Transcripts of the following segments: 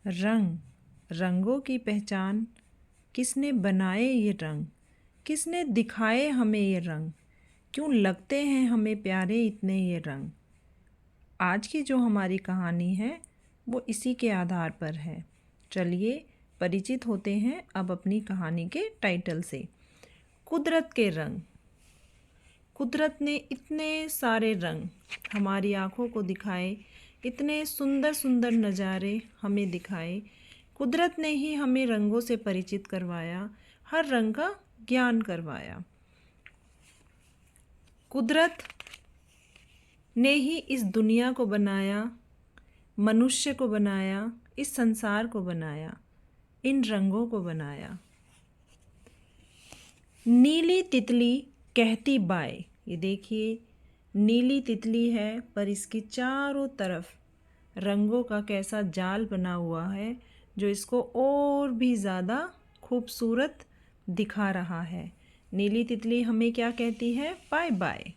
रंग, रंगों की पहचान, किसने बनाए ये रंग, किसने दिखाए हमें ये रंग, क्यों लगते हैं हमें प्यारे इतने ये रंग। आज की जो हमारी कहानी है वो इसी के आधार पर है। चलिए परिचित होते हैं अब अपनी कहानी के टाइटल से। कुदरत के रंग। कुदरत ने इतने सारे रंग हमारी आँखों को दिखाए, इतने सुंदर सुंदर नज़ारे हमें दिखाए। कुदरत ने ही हमें रंगों से परिचित करवाया, हर रंग का ज्ञान करवाया। कुदरत ने ही इस दुनिया को बनाया, मनुष्य को बनाया, इस संसार को बनाया, इन रंगों को बनाया। नीली तितली कहती बाय। ये देखिए नीली तितली है पर इसकी चारों तरफ रंगों का कैसा जाल बना हुआ है जो इसको और भी ज़्यादा खूबसूरत दिखा रहा है। नीली तितली हमें क्या कहती है? Bye bye.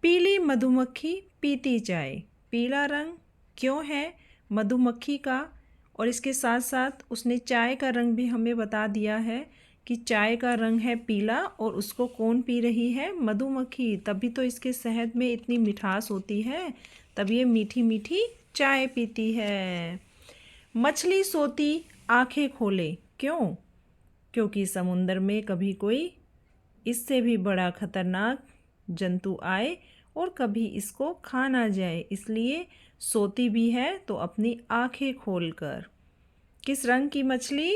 पीली मधुमक्खी पीती चाय। पीला रंग क्यों है? मधुमक्खी का, और इसके साथ साथ उसने चाय का रंग भी हमें बता दिया है कि चाय का रंग है पीला और उसको कौन पी रही है? मधुमक्खी। तभी तो इसके शहद में इतनी मिठास होती है, तब ये मीठी मीठी चाय पीती है। मछली सोती आंखें खोले। क्यों? क्योंकि समुंदर में कभी कोई इससे भी बड़ा खतरनाक जंतु आए और कभी इसको खा ना जाए, इसलिए सोती भी है तो अपनी आंखें खोलकर। किस रंग की मछली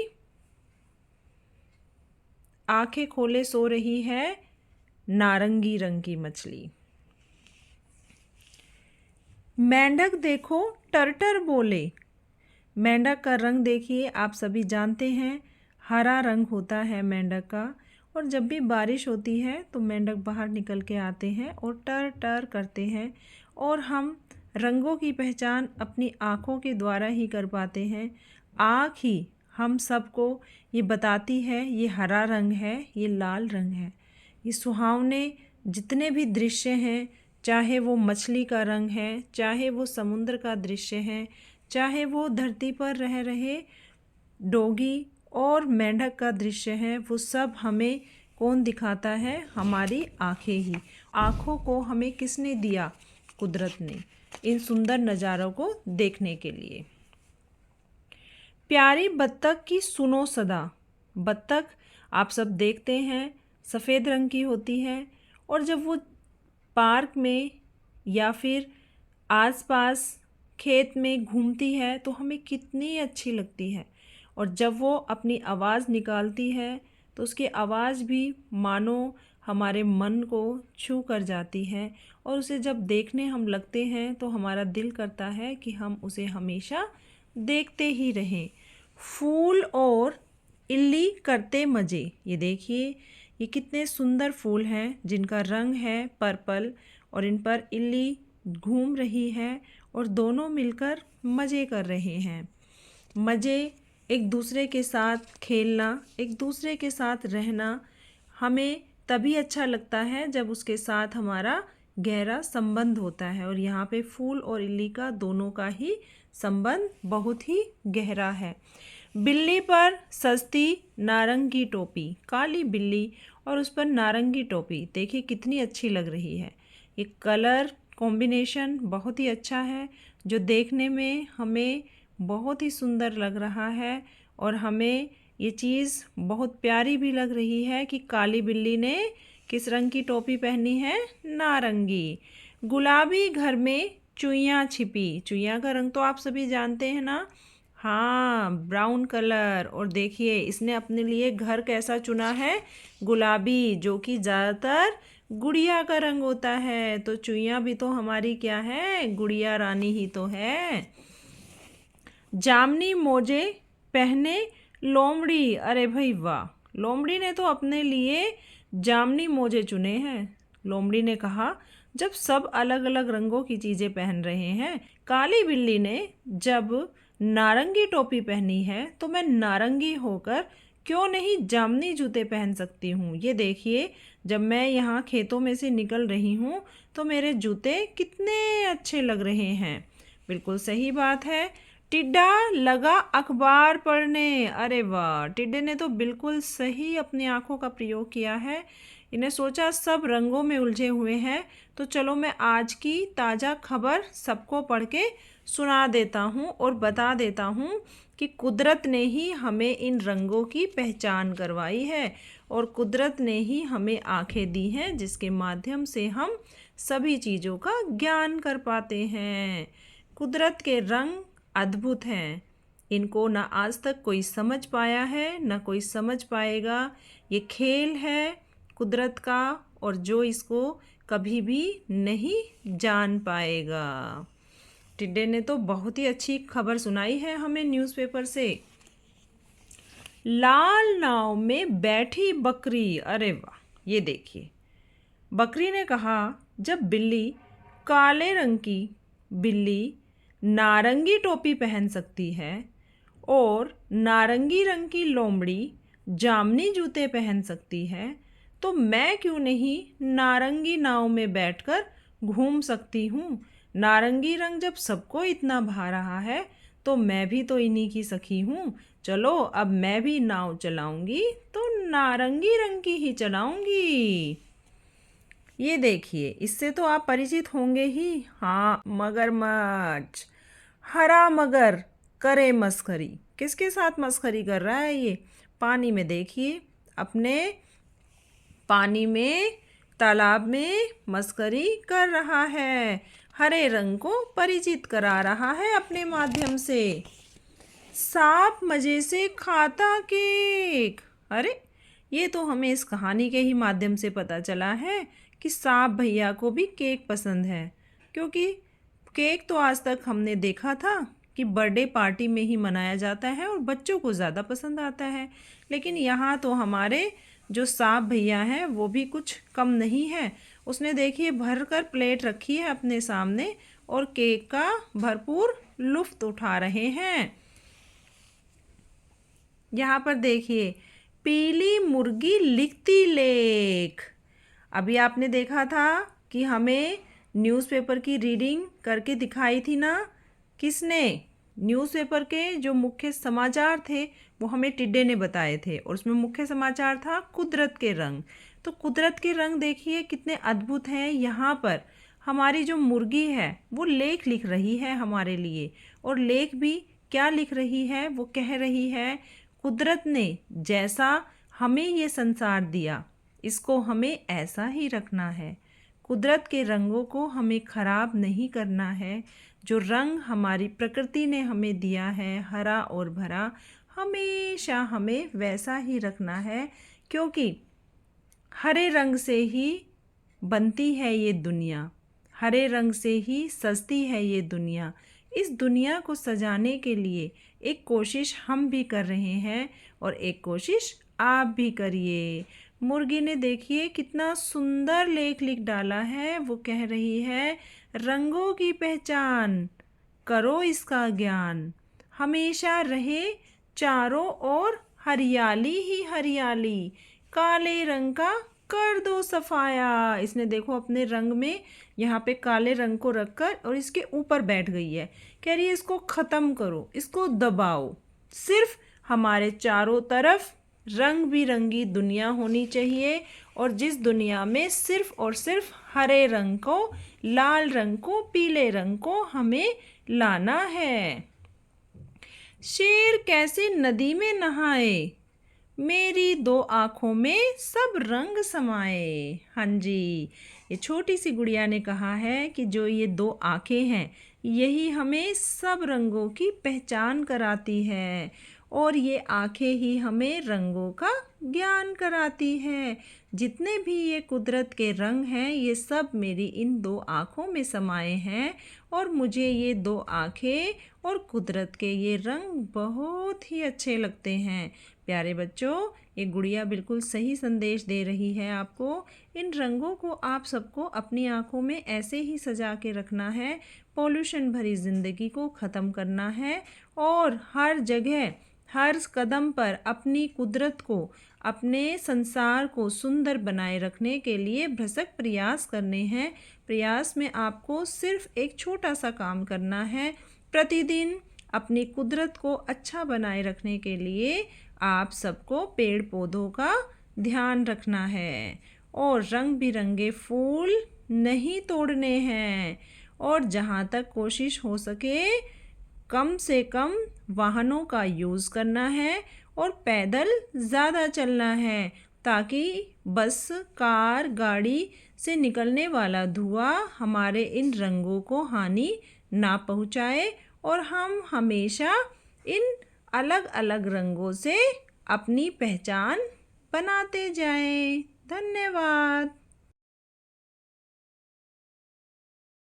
आंखें खोले सो रही है? नारंगी रंग की मछली। मेंढक देखो टर्टर बोले। मेंढक का रंग देखिए, आप सभी जानते हैं हरा रंग होता है मेंढक का, और जब भी बारिश होती है तो मेंढक बाहर निकल के आते हैं और टर टर करते हैं, और हम रंगों की पहचान अपनी आँखों के द्वारा ही कर पाते हैं। आँख ही हम सबको ये बताती है ये हरा रंग है, ये लाल रंग है। ये सुहावने जितने भी दृश्य हैं, चाहे वो मछली का रंग है, चाहे वो समुद्र का दृश्य है, चाहे वो धरती पर रह रहे डोगी और मेंढक का दृश्य है, वो सब हमें कौन दिखाता है? हमारी आँखें ही। आँखों को हमें किसने दिया? कुदरत ने, इन सुंदर नज़ारों को देखने के लिए। प्यारी बत्तख की सुनो सदा। बत्तख आप सब देखते हैं सफ़ेद रंग की होती है, और जब वो पार्क में या फिर आसपास खेत में घूमती है तो हमें कितनी अच्छी लगती है, और जब वो अपनी आवाज़ निकालती है तो उसकी आवाज़ भी मानो हमारे मन को छू कर जाती है, और उसे जब देखने हम लगते हैं तो हमारा दिल करता है कि हम उसे हमेशा देखते ही रहें। फूल और इल्ली करते मज़े। ये देखिए ये कितने सुंदर फूल हैं जिनका रंग है पर्पल, और इन पर इल्ली घूम रही है और दोनों मिलकर मज़े कर रहे हैं। मज़े, एक दूसरे के साथ खेलना, एक दूसरे के साथ रहना हमें तभी अच्छा लगता है जब उसके साथ हमारा गहरा संबंध होता है, और यहाँ पे फूल और इल्ली का दोनों का ही संबंध बहुत ही गहरा है। बिल्ली पर सस्ती नारंगी टोपी। काली बिल्ली और उस पर नारंगी टोपी, देखिए कितनी अच्छी लग रही है। ये कलर कॉम्बिनेशन बहुत ही अच्छा है जो देखने में हमें बहुत ही सुंदर लग रहा है, और हमें ये चीज़ बहुत प्यारी भी लग रही है कि काली बिल्ली ने किस रंग की टोपी पहनी है? नारंगी। गुलाबी घर में चुईयाँ छिपी। चुईयाँ का रंग तो आप सभी जानते हैं ना? हाँ, ब्राउन कलर। और देखिए इसने अपने लिए घर कैसा चुना है? गुलाबी, जो कि ज़्यादातर गुड़िया का रंग होता है। तो चुईयाँ भी तो हमारी क्या है? गुड़िया रानी ही तो है। जामनी मोजे पहने लोमड़ी। अरे भाई वाह, लोमड़ी ने तो अपने लिए जामनी मोजे चुने हैं। लोमड़ी ने कहा जब सब अलग अलग रंगों की चीज़ें पहन रहे हैं, काली बिल्ली ने जब नारंगी टोपी पहनी है, तो मैं नारंगी होकर क्यों नहीं जामनी जूते पहन सकती हूँ। ये देखिए जब मैं यहाँ खेतों में से निकल रही हूँ तो मेरे जूते कितने अच्छे लग रहे हैं। बिल्कुल सही बात है। टिड्डा लगा अखबार पढ़ने। अरे वाह, टिड्डे ने तो बिल्कुल सही अपनी आंखों का प्रयोग किया है। इन्हें सोचा सब रंगों में उलझे हुए हैं, तो चलो मैं आज की ताज़ा खबर सबको पढ़ के सुना देता हूँ और बता देता हूँ कि कुदरत ने ही हमें इन रंगों की पहचान करवाई है और कुदरत ने ही हमें आंखें दी हैं जिसके माध्यम से हम सभी चीज़ों का ज्ञान कर पाते हैं। कुदरत के रंग अद्भुत हैं, इनको ना आज तक कोई समझ पाया है ना कोई समझ पाएगा। ये खेल है कुदरत का और जो इसको कभी भी नहीं जान पाएगा। टिड्डे ने तो बहुत ही अच्छी खबर सुनाई है हमें न्यूज़पेपर से। लाल नाव में बैठी बकरी। अरे वाह, ये देखिए, बकरी ने कहा, जब बिल्ली काले रंग की बिल्ली नारंगी टोपी पहन सकती है और नारंगी रंग की लोमड़ी जामनी जूते पहन सकती है, तो मैं क्यों नहीं नारंगी नाव में बैठकर घूम सकती हूँ। नारंगी रंग जब सबको इतना भा रहा है तो मैं भी तो इन्हीं की सखी हूँ। चलो अब मैं भी नाव चलाऊंगी तो नारंगी रंग की ही चलाऊंगी। ये देखिए, इससे तो आप परिचित होंगे ही। हाँ, मगरमच्छ, हरा मगर करे मस्खरी। किसके साथ मस्खरी कर रहा है ये? पानी में देखिए, अपने पानी में तालाब में मस्खरी कर रहा है, हरे रंग को परिचित करा रहा है अपने माध्यम से। सांप मजे से खाता केक। अरे, ये तो हमें इस कहानी के ही माध्यम से पता चला है कि सांप भैया को भी केक पसंद है, क्योंकि केक तो आज तक हमने देखा था कि बर्थडे पार्टी में ही मनाया जाता है और बच्चों को ज़्यादा पसंद आता है। लेकिन यहाँ तो हमारे जो सांप भैया हैं वो भी कुछ कम नहीं है। उसने देखिए भर कर प्लेट रखी है अपने सामने और केक का भरपूर लुत्फ़ उठा रहे हैं। यहाँ पर देखिए, पीली मुर्गी लिखती लेख। अभी आपने देखा था कि हमें न्यूज़पेपर की रीडिंग करके दिखाई थी ना। किसने? न्यूज़पेपर के जो मुख्य समाचार थे वो हमें टिड्डे ने बताए थे और उसमें मुख्य समाचार था कुदरत के रंग। तो कुदरत के रंग देखिए कितने अद्भुत हैं। यहाँ पर हमारी जो मुर्गी है वो लेख लिख रही है हमारे लिए, और लेख भी क्या लिख रही है? वो कह रही है कुदरत ने जैसा हमें ये संसार दिया इसको हमें ऐसा ही रखना है। कुदरत के रंगों को हमें खराब नहीं करना है। जो रंग हमारी प्रकृति ने हमें दिया है, हरा और भरा, हमेशा हमें वैसा ही रखना है, क्योंकि हरे रंग से ही बनती है ये दुनिया, हरे रंग से ही सजती है ये दुनिया। इस दुनिया को सजाने के लिए एक कोशिश हम भी कर रहे हैं और एक कोशिश आप भी करिए। मुर्गी ने देखिए कितना सुंदर लेख लिख डाला है। वो कह रही है, रंगों की पहचान करो इसका ज्ञान, हमेशा रहे चारों ओर हरियाली ही हरियाली, काले रंग का कर दो सफाया। इसने देखो अपने रंग में यहाँ पे काले रंग को रखकर और इसके ऊपर बैठ गई है। कह रही है इसको ख़त्म करो, इसको दबाओ। सिर्फ हमारे चारों तरफ रंग बिरंगी दुनिया होनी चाहिए, और जिस दुनिया में सिर्फ और सिर्फ हरे रंग को, लाल रंग को, पीले रंग को हमें लाना है। शेर कैसे नदी में नहाए, मेरी दो आँखों में सब रंग समाए। हाँ जी, ये छोटी सी गुड़िया ने कहा है कि जो ये दो आँखें हैं यही हमें सब रंगों की पहचान कराती है, और ये आँखें ही हमें रंगों का ज्ञान कराती हैं। जितने भी ये कुदरत के रंग हैं ये सब मेरी इन दो आँखों में समाये हैं, और मुझे ये दो आँखें और कुदरत के ये रंग बहुत ही अच्छे लगते हैं। प्यारे बच्चों, ये गुड़िया बिल्कुल सही संदेश दे रही है आपको। इन रंगों को आप सबको अपनी आँखों में ऐसे ही सजा के रखना है, पॉल्यूशन भरी ज़िंदगी को ख़त्म करना है, और हर जगह हर कदम पर अपनी कुदरत को, अपने संसार को सुंदर बनाए रखने के लिए भरसक प्रयास करने हैं। प्रयास में आपको सिर्फ एक छोटा सा काम करना है, प्रतिदिन अपनी कुदरत को अच्छा बनाए रखने के लिए आप सबको पेड़ पौधों का ध्यान रखना है और रंग बिरंगे फूल नहीं तोड़ने हैं और जहाँ तक कोशिश हो सके कम से कम वाहनों का यूज़ करना है और पैदल ज़्यादा चलना है ताकि बस, कार, गाड़ी से निकलने वाला धुआं हमारे इन रंगों को हानि ना पहुँचाए और हम हमेशा इन अलग अलग रंगों से अपनी पहचान बनाते जाएं। धन्यवाद।